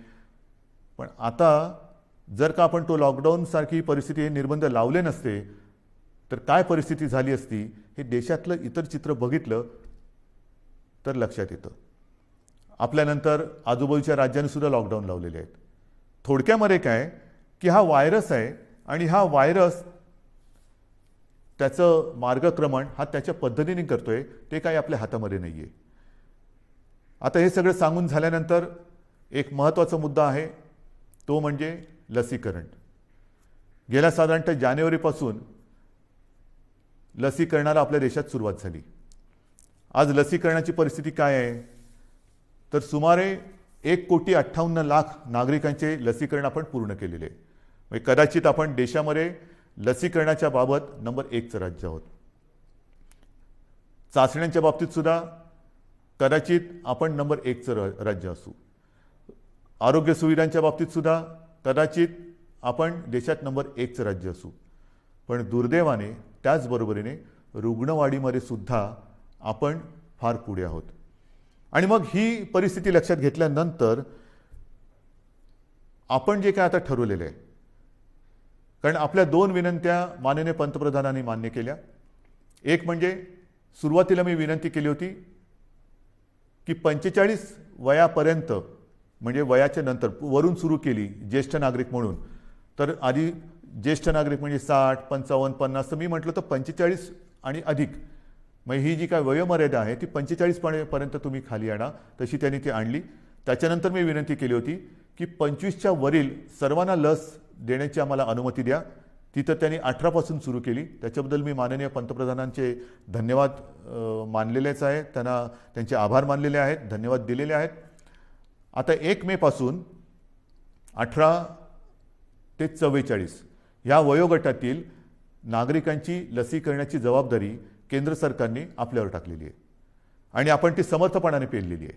Speaker 1: पण आता जर का आपण तो लॉकडाऊन सारखी परिस्थिती, निर्बंध लावले नसते तर काय परिस्थिती झाली असती हे देशातलं इतर चित्र बघितलं तर लक्षात येतं. आपल्यानंतर आजूबाजूच्या राज्यांनी सुद्धा लॉकडाऊन लावलेले आहेत. थोडक्यामध्ये काय की हा व्हायरस आहे आणि हा व्हायरस त्याचं मार्गक्रमण हा त्याच्या पद्धतीने करतोय, ते काही आपल्या हातामध्ये नाही आहे. आता हे सगळं सांगून झाल्यानंतर एक महत्त्वाचा मुद्दा आहे, तो म्हणजे लसीकरण. गेल्या साधारणतः जानेवारीपासून लसीकरणाला आपल्या देशात सुरुवात झाली. आज लसीकरणाची परिस्थिती काय आहे तर सुमारे 1,58,00,000 नागरिकांचे लसीकरण आपण पूर्ण केलेले आहे. म्हणजे कदाचित आपण देशामध्ये लसीकरणाच्या बाबत नंबर 1चं राज्य आहोत. चाचण्यांच्या बाबतीत सुद्धा कदाचित आपण नंबर 1चं राज्य असू. आरोग्य सुविधांच्या बाबतीत सुद्धा कदाचित आपण देशात नंबर 1चं राज्य असू. पण दुर्दैवाने त्याचबरोबरीने रुग्णवाढीमध्ये सुद्धा आपण फार पुढे आहोत. आणि मग ही परिस्थिती लक्षात घेतल्यानंतर आपण जे काय आता ठरवलेलं आहे, कारण आपल्या 2 विनंत्या माननीय पंतप्रधानांनी मान्य केल्या. एक म्हणजे सुरुवातीला मी विनंती केली होती की 45 वयापर्यंत, म्हणजे वयाच्या नंतर वरून सुरू केली ज्येष्ठ नागरिक म्हणून, तर आधी ज्येष्ठ नागरिक म्हणजे 60, 55, 50, तर मी म्हटलं तर 45 आणि अधिक, म्हणजे ही जी काय वयोमर्यादा आहे ती 45 पर्यंत तुम्ही खाली आणा, तशी त्यांनी ती आणली. त्याच्यानंतर मी विनंती केली होती की 25च्या वरील सर्वांना लस देण्याची आम्हाला अनुमती द्या. ती तर त्यांनी 18 सुरू केली. त्याच्याबद्दल मी माननीय पंतप्रधानांचे धन्यवाद मानलेलेच आहे, त्यांना त्यांचे आभार मानलेले आहेत, धन्यवाद दिलेले आहेत. आता 1 मे पासून 18 ते 44 या वयोगटातील नागरिकांची लसीकरणाची जबाबदारी केंद्र सरकारने आपल्यावर टाकलेली आहे आणि आपण ती समर्थपणाने पेललेली आहे.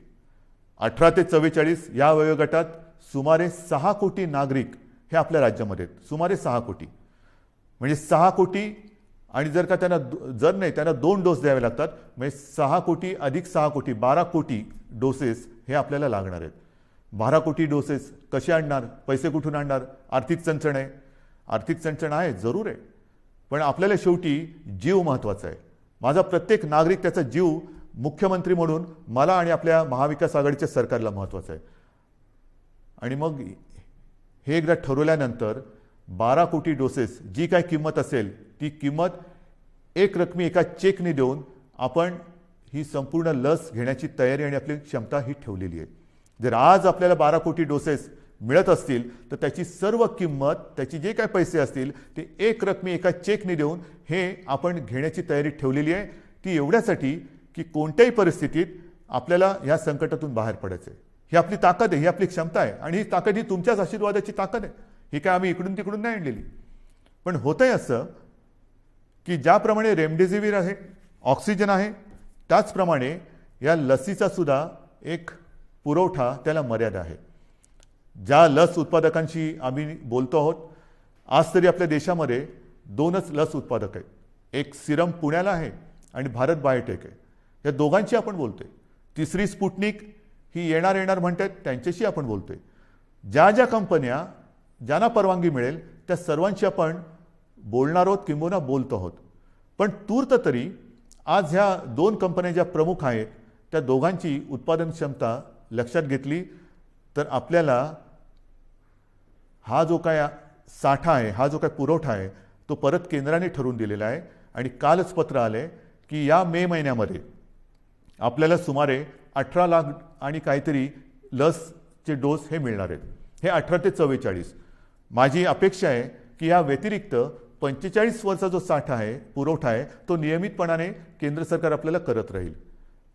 Speaker 1: 18 ते 44 या वयोगटात सुमारे 6 कोटी नागरिक हे आपल्या राज्यामध्ये आहेत. सुमारे 6 कोटी, म्हणजे 6 कोटी, आणि जर का त्यांना त्यांना 2 डोस द्यावे लागतात, म्हणजे 6 कोटी अधिक 6 कोटी 12 कोटी डोसेस हे आपल्याला लागणार आहेत. 12 कोटी डोसेस कसे आणणार, पैसे कुठून आणणार? आर्थिक चणचण आहे. आर्थिक चणचण आहे, जरूर आहे, पण आपल्याला शेवटी जीव महत्त्वाचा आहे. माझा प्रत्येक नागरिक, त्याचा जीव मुख्यमंत्री म्हणून मला आणि आपल्या महाविकास आघाडीच्या सरकारला महत्त्वाचं आहे. आणि मग हे एकदा ठरवल्यानंतर 12 कोटी डोसेस जी काय किंमत असेल ती किंमत एक रकमी एका चेकने देऊन आपण ही संपूर्ण लस घेण्याची तयारी आणि आपली क्षमता ही ठेवलेली आहे. जर आज आपल्याला 12 कोटी डोसेस मिळत असतील तर त्याची सर्व किंमत, त्याची जे काय पैसे असतील ते एक रकमी एका चेकने देऊन हे आपण घेण्याची तयारी ठेवलेली आहे. ती एवढ्यासाठी की कोणत्याही परिस्थितीत आपल्याला या संकटातून बाहेर पडायचं आहे. ही आपली ताकद आहे, ही आपली क्षमता आहे आणि ही ताकद ही तुमच्याच आशीर्वादाची ताकद आहे. ही काय आम्ही इकडून तिकडून नाही आणलेली. पण होतंय असं की ज्याप्रमाणे रेमडेसिवीर आहे, ऑक्सिजन आहे, त्याचप्रमाणे या लसीचा सुद्धा एक पुरवठा त्याला मर्यादा आहे. ज्या लस उत्पादकांशी आम्ही बोलतो आहोत, आज तरी आपल्या देशामध्ये 2च लस उत्पादक आहेत. एक सिरम पुण्याला आहे आणि भारत बायोटेक आहे. या दोघांची आपण बोलतोय. तिसरी स्पुटनिक ही येणार म्हणतात, त्यांच्याशी आपण बोलतोय. ज्या ज्या कंपन्या ज्यांना परवानगी मिळेल त्या सर्वांशी आपण बोलणार आहोत किंबहुना बोलतो आहोत. पण तूर्त तरी आज ह्या 2 कंपन्या ज्या प्रमुख आहेत त्या दोघांची उत्पादन क्षमता लक्षात घेतली तर आपल्याला हा जो काय साठा आहे, हा जो काय पुरवठा आहे तो परत केंद्राने ठरवून दिलेला आहे. आणि कालच पत्र आलंय की या मे महिन्यामध्ये आपल्याला सुमारे 18 लाख आणि काहीतरी लसचे डोस हे मिळणार आहेत. हे 18 ते 44. माझी अपेक्षा आहे की या व्यतिरिक्त 45 वर्षाचा जो साठा आहे, पुरवठा आहे, तो नियमितपणाने केंद्र सरकार आपल्याला करत राहील.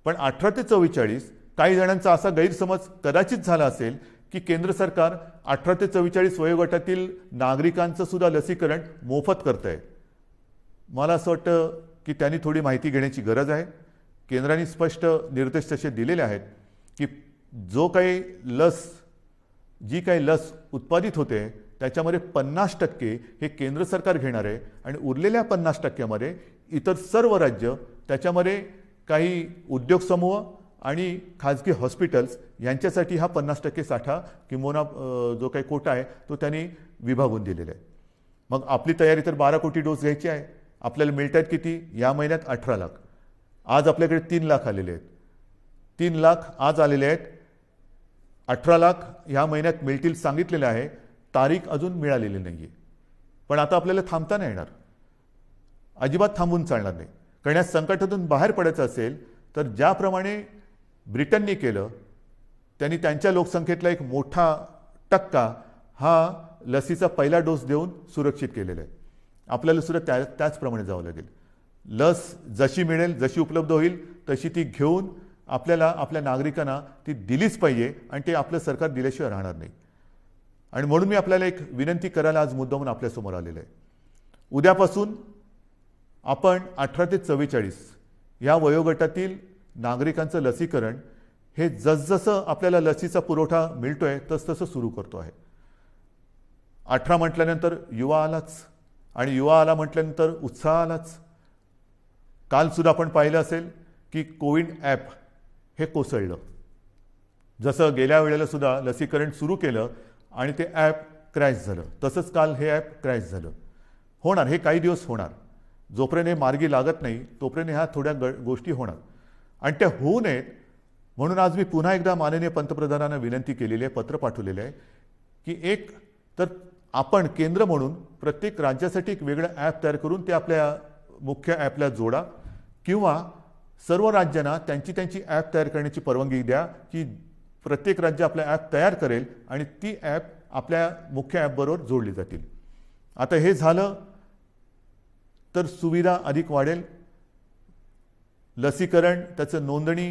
Speaker 1: पण 18 ते 44 काही जणांचा असा गैरसमज कदाचित झाला असेल की केंद्र सरकार 18 ते 44 वयोगटातील नागरिकांचं सुद्धा लसीकरण मोफत करत आहे. मला असं वाटतं की त्यांनी थोडी माहिती घेण्याची गरज आहे. केंद्राने स्पष्ट निर्देश तसे दिलेले आहेत की जी काही लस उत्पादित होते त्याच्यामध्ये 50% हे केंद्र सरकार घेणार आहे आणि उरलेल्या 50%मध्ये इतर सर्व राज्य, त्याच्यामध्ये काही उद्योग समूह आणि खाजगी हॉस्पिटल्स यांच्यासाठी हा 50% साठा किंवा जो काही कोटा आहे तो त्यांनी विभागून दिलेला आहे. मग आपली तयारी तर 12 कोटी डोस घ्यायची आहे. आपल्याला मिळतात किती? या महिन्यात 18 लाख. आज आपल्याकडे 3 लाख आलेले आहेत. 3 लाख आज आलेले आहेत. 18 लाख ह्या महिन्यात मिळतील सांगितलेलं आहे. तारीख अजून मिळालेली नाही आहे. पण आता आपल्याला थांबता नाही येणार, अजिबात थांबून चालणार नाही. कारण या संकटातून बाहेर पडायचं असेल तर ज्याप्रमाणे ब्रिटनने केलं, त्यांनी त्यांच्या लोकसंख्येतला एक मोठा टक्का हा लसीचा पहिला डोस देऊन सुरक्षित केलेला आहे. आपल्याला सुद्धा त्याचप्रमाणे जावं लागेल. लस जशी मिळेल, जशी उपलब्ध होईल तशी ती घेऊन आपल्याला आपल्या नागरिकांना ती दिलीच पाहिजे आणि ते आपलं सरकार दिल्याशिवाय राहणार नाही. आणि म्हणून मी आपल्याला एक विनंती करायला आज मुद्दामून आपल्यासमोर आलेलं आहे. उद्यापासून आपण 18 ते 44 या वयोगटातील नागरिकांचं लसीकरण हे जसजसं आपल्याला लसीचा पुरवठा मिळतोय तसतसं सुरू करतो आहे. 18 म्हटल्यानंतर युवा आलाच आणि युवा आला म्हटल्यानंतर उत्साह आलाच. कालसुद्धा आपण पाहिलं असेल की कोविन ॲप हे कोसळलं. जसं गेल्या वेळेला सुद्धा लसीकरण सुरू केलं आणि ते ॲप क्रॅश झालं, तसंच काल हे ॲप क्रॅश झालं. होणार, हे काही दिवस होणार. जोपर्यंत हे मार्गी लागत नाही तोपर्यंत ह्या थोड्या गोष्टी होणार आणि त्या होऊ नयेत म्हणून आज मी पुन्हा एकदा माननीय पंतप्रधानांना विनंती केलेली आहे, पत्र पाठवलेलं आहे की एक तर आपण केंद्र म्हणून प्रत्येक राज्यासाठी एक वेगळं ॲप तयार करून ते आपल्या मुख्य ॲपला जोडा किंवा सर्व राज्यांना त्यांची ॲप तयार करण्याची परवानगी द्या की प्रत्येक राज्य आपला ॲप तयार करेल आणि ती ॲप आपल्या मुख्य ॲपबरोबर जोडली जातील. आता हे झालं तर सुविधा अधिक वाढेल, लसीकरण त्याचं नोंदणी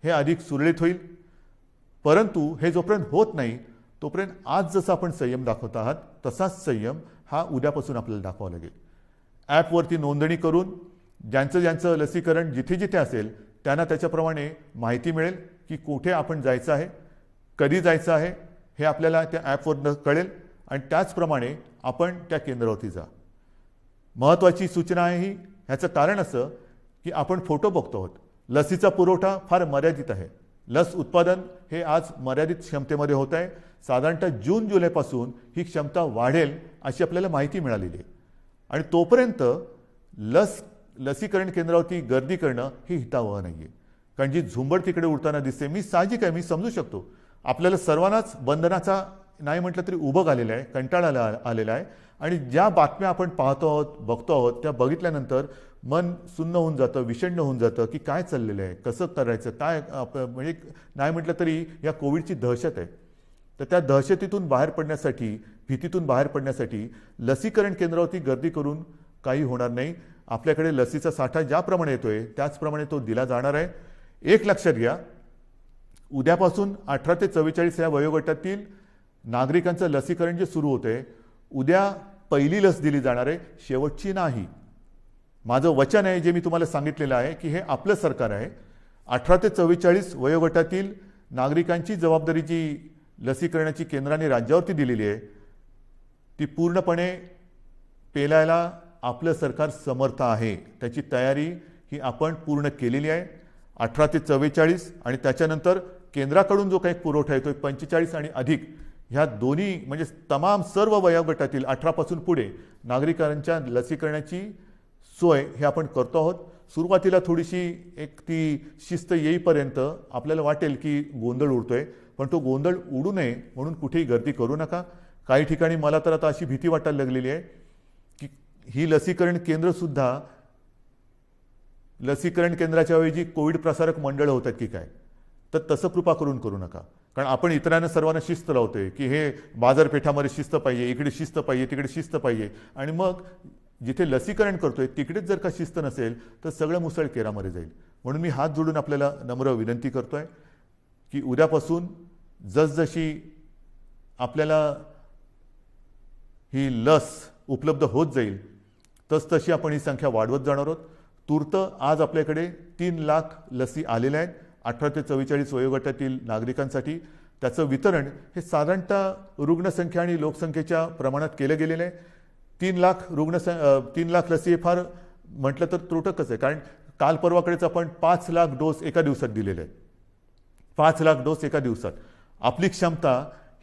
Speaker 1: हे अधिक सुरळीत होईल. परंतु हे जोपर्यंत होत नाही तोपर्यंत आज जसं आपण संयम दाखवत आहात तसाच संयम हा उद्यापासून आपल्याला दाखवावा लागेल. ॲपवरती नोंदणी करून ज्यांचं लसीकरण जिथे जिथे असेल त्यांना त्याच्याप्रमाणे माहिती मिळेल की कुठे आपण जायचं आहे, कधी जायचं आहे हे आपल्याला त्या ॲपवरनं कळेल आणि त्याचप्रमाणे आपण त्या केंद्रावरती जा. महत्त्वाची सूचना आहे ही. ह्याचं कारण असं की आपण फोटो बघतो आहोत. लसीचा पुरवठा फार मर्यादित आहे. लस उत्पादन हे आज मर्यादित क्षमतेमध्ये होत आहे. साधारणतः जून जुलैपासून ही क्षमता वाढेल अशी आपल्याला माहिती मिळालेली आहे आणि तोपर्यंत लसीकरण केंद्रावरती गर्दी करणं ही हितावह नाही आहे. कारण जी झुंबड तिकडे उडताना दिसते, मी साहजिक आहे, मी समजू शकतो. आपल्याला सर्वांनाच बंधनाचा नाही म्हटलं तरी उभं आलेलं आहे, कंटाळा आलेला आहे आणि ज्या बातम्या आपण पाहतो आहोत, बघतो आहोत, त्या बघितल्यानंतर मन सुन्न होऊन जातं, विषण्ण होऊन जातं की काय चाललेलं आहे, कसं करायचं, काय म्हणजे नाही म्हटलं तरी या कोविडची दहशत आहे. तर त्या दहशतीतून बाहेर पडण्यासाठी, भीतीतून बाहेर पडण्यासाठी लसीकरण केंद्रावरती गर्दी करून काही होणार नाही. आपल्याकडे लसीचा साठा ज्याप्रमाणे येतोय त्याचप्रमाणे तो दिला जाणार आहे. एक लक्षात घ्या, उद्यापासून 18 ते 44 या वयोगटातील नागरिकांचं लसीकरण जे सुरू होते, उद्या पहिली लस दिली जाणार आहे, शेवटची नाही. माझं वचन आहे जे मी तुम्हाला सांगितलेलं आहे की हे आपलं सरकार आहे. 18 ते 44 वयोगटातील नागरिकांची जबाबदारी जी लसीकरणाची केंद्राने राज्यावरती दिलेली आहे ती पूर्णपणे पेलायला आपलं सरकार समर्थ आहे. त्याची तयारी ही आपण पूर्ण केलेली आहे. 18 ते 44 आणि त्याच्यानंतर केंद्राकडून जो काही पुरवठा येतोय 45 आणि अधिक, ह्या दोन्ही म्हणजे तमाम सर्व वयोगटातील 18 पासून पुढे नागरिकांच्या लसीकरणाची सोय हे आपण करतो आहोत. सुरुवातीला थोडीशी एक ती शिस्त येईपर्यंत आपल्याला वाटेल की गोंधळ उडतोय, पण तो गोंधळ उडू नये म्हणून कुठेही गर्दी करू नका. काही ठिकाणी मला तर आता अशी भीती वाटायला लागलेली आहे की ही लसीकरण केंद्रसुद्धा लसीकरण केंद्राच्या ऐवजी कोविड प्रसारक मंडळ होतात की काय. तर तसं कृपा करू नका. कारण आपण इतरांना सर्वांना शिस्त लावतोय की हे बाजारपेठामध्ये शिस्त पाहिजे, इकडे शिस्त पाहिजे, तिकडे शिस्त पाहिजे, आणि मग जिथे लसीकरण करतोय तिकडेच जर का शिस्त नसेल तर सगळं मुसळकेरामध्ये जाईल. म्हणून मी हात जोडून आपल्याला नम्र विनंती करतोय की उद्यापासून जसजशी आपल्याला ही लस उपलब्ध होत जाईल तसतशी आपण ही संख्या वाढवत जाणार आहोत. तूर्त आज आपल्याकडे 3 लाख लसी आलेल्या आहेत 18 ते 44 वयोगटातील नागरिकांसाठी. त्याचं वितरण हे साधारणतः रुग्णसंख्या आणि लोकसंख्येच्या प्रमाणात केलं गेलेलं आहे. 3 लाख लसी हे फार म्हटलं तर त्रुटकच आहे, कारण काल परवाकडेच आपण 5 लाख डोस एका दिवसात दिलेले आहेत. 5 लाख डोस एका दिवसात. आपली क्षमता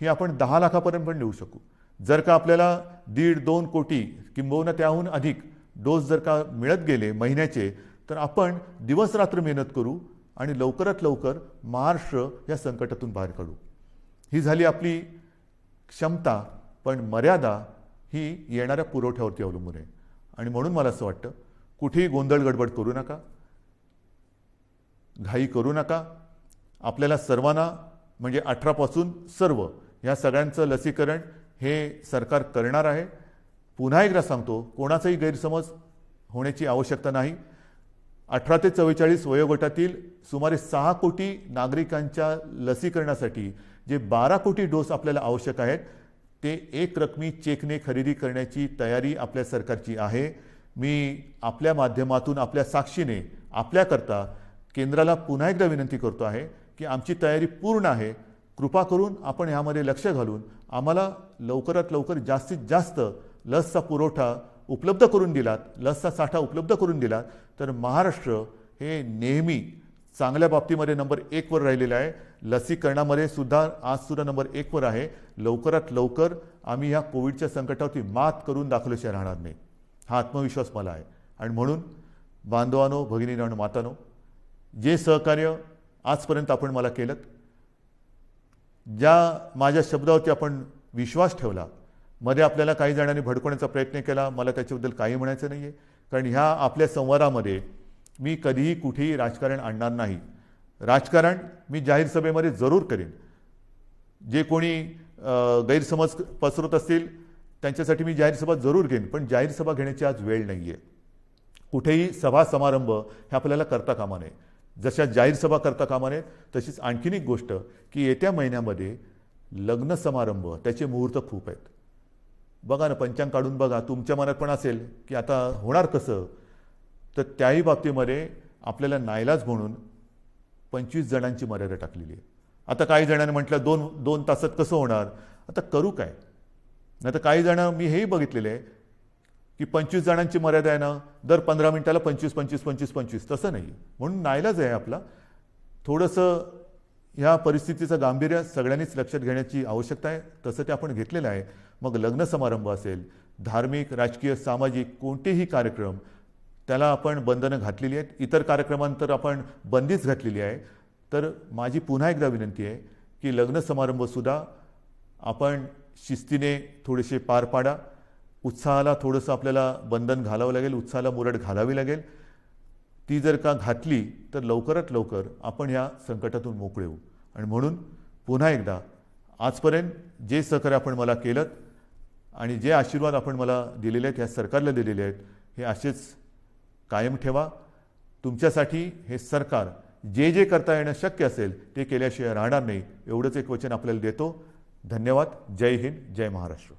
Speaker 1: ही आपण 10 लाखापर्यंत पण नेऊ शकू. जर का आपल्याला 1.5-2 कोटी किंबहुना त्याहून अधिक डोस जर का मिळत गेले महिन्याचे, तर आपण दिवस रात्र मेहनत करू आणि लवकरात लवकर महाराष्ट्र या संकटातून बाहेर काढू. ही झाली आपली क्षमता, पण मर्यादा ही येणाऱ्या पुरवठ्यावरती अवलंबून आहे. आणि म्हणून मला असं वाटतं कुठेही गोंधळ गडबड करू नका, घाई करू नका. आपल्याला सर्वांना म्हणजे 18 पासून सर्व या सगळ्यांचं लसीकरण हे सरकार करणार आहे. पुन्हा एकदा सांगतो, कोणाचाही गैरसमज होण्याची आवश्यकता नाही. 18 ते 44 वयोगटातील सुमारे 6 कोटी नागरिकांच्या लसीकरणासाठी जे 12 कोटी डोस आपल्याला आवश्यक आहेत ते एक रकमी चेकने खरेदी करण्याची तयारी आपल्या सरकारची आहे. मी आपल्या माध्यमातून आपल्या साक्षीने आपल्याकरता केंद्राला पुन्हा एकदा विनंती करतो आहे की आमची तयारी पूर्ण आहे. कृपा करून आपण ह्यामध्ये लक्ष घालून आम्हाला लवकरात लवकर जास्तीत जास्त लसचा पुरवठा उपलब्ध करून दिलात, लसचा साठा उपलब्ध करून दिलात, तर महाराष्ट्र हे नेहमी चांगल्या बाबतीमध्ये नंबर 1 वर राहिलेलं आहे. लसीकरणामध्ये सुद्धा आजसुद्धा नंबर 1 वर आहे. लवकरात लवकर आम्ही ह्या कोविडच्या संकटावरती मात करून दाखवल्याशिवाय राहणार नाही, हा आत्मविश्वास मला आहे. आणि म्हणून बांधवांनो, भगिनींनो आणि मातांनो, जे सहकार्य आजपर्यंत आपण मला केलं, ज्या माझ्या शब्दावरती आपण विश्वास ठेवला, मध्ये आपल्याला काही जणांनी भडकवण्याचा प्रयत्न केला, मला त्याच्याबद्दल काही म्हणायचं नाही आहे. कारण ह्या आपल्या संवादामध्ये मी कधीही कुठेही राजकारण आणणार नाही. राजकारण मी जाहीर सभेमध्ये जरूर करेन. जे कोणी गैरसमज पसरवत असतील त्यांच्यासाठी मी जाहीर सभा जरूर घेईन, पण जाहीर सभा घेण्याची आज वेळ नाही आहे. कुठेही सभा समारंभ हे आपल्याला करता कामा नये. जशा जाहीर सभा करता कामा नये, तशीच आणखीन एक गोष्ट की येत्या महिन्यामध्ये लग्न समारंभ त्याचे मुहूर्त खूप आहेत. बघा ना, पंचांग काढून बघा, तुमच्या मनात पण असेल की आता होणार कसं, तर त्याही बाबतीमध्ये आपल्याला नाईलाज म्हणून 25 जणांची मर्यादा टाकलेली आहे. आता काही जणांनी म्हटलं 2 तासात कसं होणार, आता करू काय. नाही तर काही जण मी हेही बघितलेलं आहे की 25 जणांची मर्यादा आहे ना, दर 15 मिनिटाला 25. तसं नाही. म्हणून नाईलाज आहे आपला. थोडंसं ह्या परिस्थितीचं गांभीर्य सगळ्यांनीच लक्षात घेण्याची आवश्यकता आहे. तसं ते आपण घेतलेलं आहे. मग लग्न समारंभ असेल, धार्मिक, राजकीय, सामाजिक कोणतेही कार्यक्रम, त्याला आपण बंधनं घातलेली आहेत. इतर कार्यक्रमांतर आपण बंदीच घातलेली आहे. तर माझी पुन्हा एकदा विनंती आहे की लग्न समारंभसुद्धा आपण शिस्तीने थोडेसे पार पाडा. उत्साहाला थोडंसं आपल्याला बंधन घालावं लागेल, उत्साहाला मुरड घालावी लागेल. ती जर का घातली तर लवकरात लवकर आपण ह्या संकटातून मोकळे होऊ. आणि म्हणून पुन्हा एकदा आजपर्यंत जे सहकार्य आपण मला केलं आणि जे आशीर्वाद आपण मला दिलेले आहेत, ह्या सरकारला दिलेले आहेत, हे असेच कायम ठेवा. तुमच्यासाठी हे सरकार जे जे करता येणं शक्य असेल ते केल्याशिवाय राहणार नाही एवढंच एक वचन आपल्याला देतो. धन्यवाद. जय हिंद, जय महाराष्ट्र.